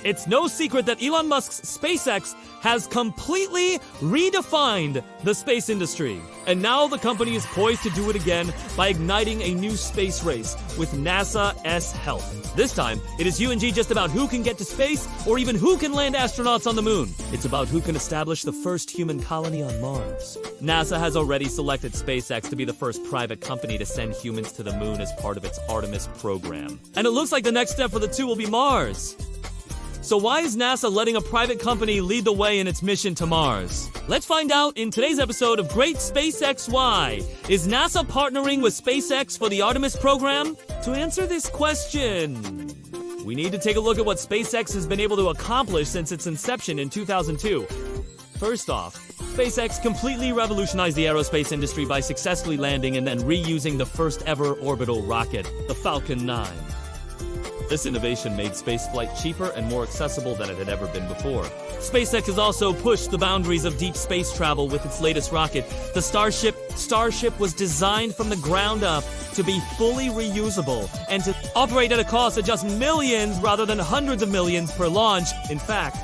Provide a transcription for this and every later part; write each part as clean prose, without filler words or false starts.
It's no secret that Elon Musk's SpaceX has completely redefined the space industry. And now the company is poised to do it again by igniting a new space race with NASA's help. This time, it is UNG just about who can get to space or even who can land astronauts on the moon. It's about who can establish the first human colony on Mars. NASA has already selected SpaceX to be the first private company to send humans to the moon as part of its Artemis program. And it looks like the next step for the two will be Mars. So why is NASA letting a private company lead the way in its mission to Mars? Let's find out in today's episode of Great SpaceX Why. Is NASA partnering with SpaceX for the Artemis program? To answer this question, we need to take a look at what SpaceX has been able to accomplish since its inception in 2002. First off, SpaceX completely revolutionized the aerospace industry by successfully landing and then reusing the first ever orbital rocket, the Falcon 9. This innovation made spaceflight cheaper and more accessible than it had ever been before. SpaceX has also pushed the boundaries of deep space travel with its latest rocket, the Starship. Starship was designed from the ground up to be fully reusable and to operate at a cost of just millions rather than hundreds of millions per launch. In fact,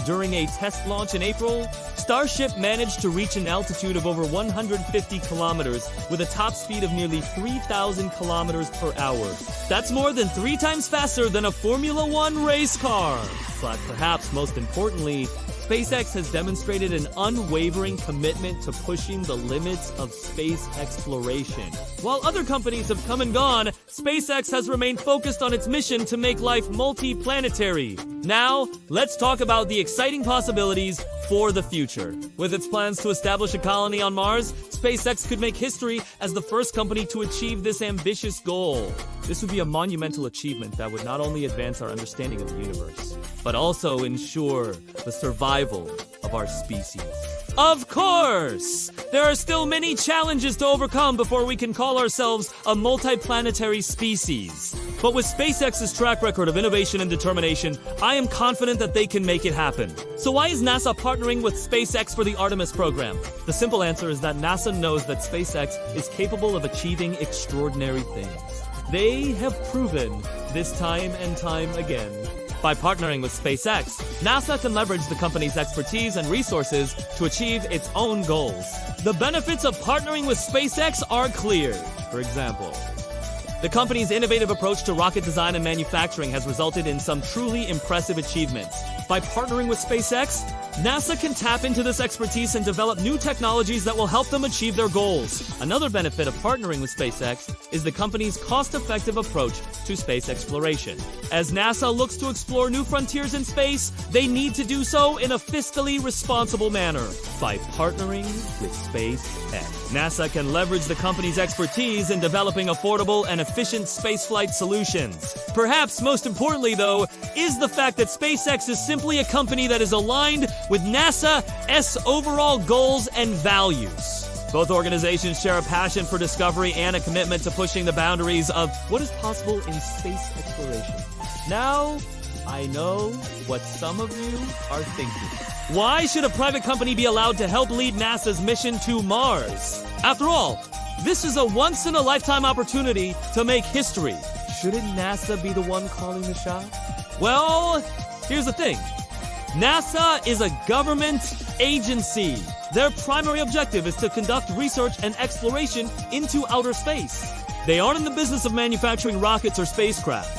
during a test launch in April, Starship managed to reach an altitude of over 150 kilometers with a top speed of nearly 3,000 kilometers per hour. That's more than 3 times faster than a Formula One race car. But perhaps most importantly, SpaceX has demonstrated an unwavering commitment to pushing the limits of space exploration. While other companies have come and gone, SpaceX has remained focused on its mission to make life multi-planetary. Now, let's talk about the exciting possibilities for the future. With its plans to establish a colony on Mars, SpaceX could make history as the first company to achieve this ambitious goal. This would be a monumental achievement that would not only advance our understanding of the universe, but also ensure the survival of our species. Of course! There are still many challenges to overcome before we can call ourselves a multiplanetary species. But with SpaceX's track record of innovation and determination, I am confident that they can make it happen. So why is NASA partnering with SpaceX for the Artemis program? The simple answer is that NASA knows that SpaceX is capable of achieving extraordinary things. They have proven this time and time again. By partnering with SpaceX, NASA can leverage the company's expertise and resources to achieve its own goals. The benefits of partnering with SpaceX are clear. For example, the company's innovative approach to rocket design and manufacturing has resulted in some truly impressive achievements. By partnering with SpaceX, NASA can tap into this expertise and develop new technologies that will help them achieve their goals. Another benefit of partnering with SpaceX is the company's cost-effective approach to space exploration. As NASA looks to explore new frontiers in space, they need to do so in a fiscally responsible manner. By partnering with SpaceX, NASA can leverage the company's expertise in developing affordable and efficient spaceflight solutions. Perhaps most importantly, though, is the fact that SpaceX is simply a company that is aligned with NASA's overall goals and values. Both organizations share a passion for discovery and a commitment to pushing the boundaries of what is possible in space exploration. Now, I know what some of you are thinking. Why should a private company be allowed to help lead NASA's mission to Mars? After all, this is a once-in-a-lifetime opportunity to make history. Shouldn't NASA be the one calling the shot? Well, here's the thing. NASA is a government agency. Their primary objective is to conduct research and exploration into outer space. They aren't in the business of manufacturing rockets or spacecraft.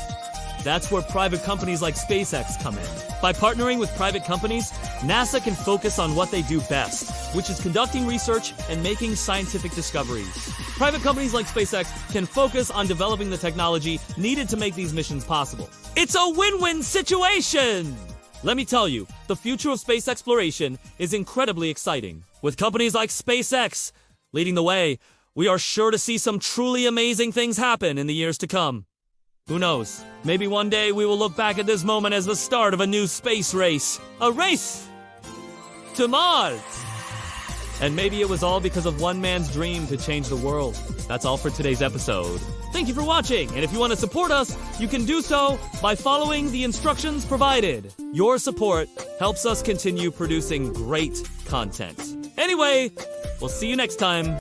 That's where private companies like SpaceX come in. By partnering with private companies, NASA can focus on what they do best, which is conducting research and making scientific discoveries. Private companies like SpaceX can focus on developing the technology needed to make these missions possible. It's a win-win situation! Let me tell you, the future of space exploration is incredibly exciting. With companies like SpaceX leading the way, we are sure to see some truly amazing things happen in the years to come. Who knows? Maybe one day we will look back at this moment as the start of a new space race. A race to Mars! And maybe it was all because of one man's dream to change the world. That's all for today's episode. Thank you for watching, and if you want to support us, you can do so by following the instructions provided. Your support helps us continue producing great content. Anyway, we'll see you next time.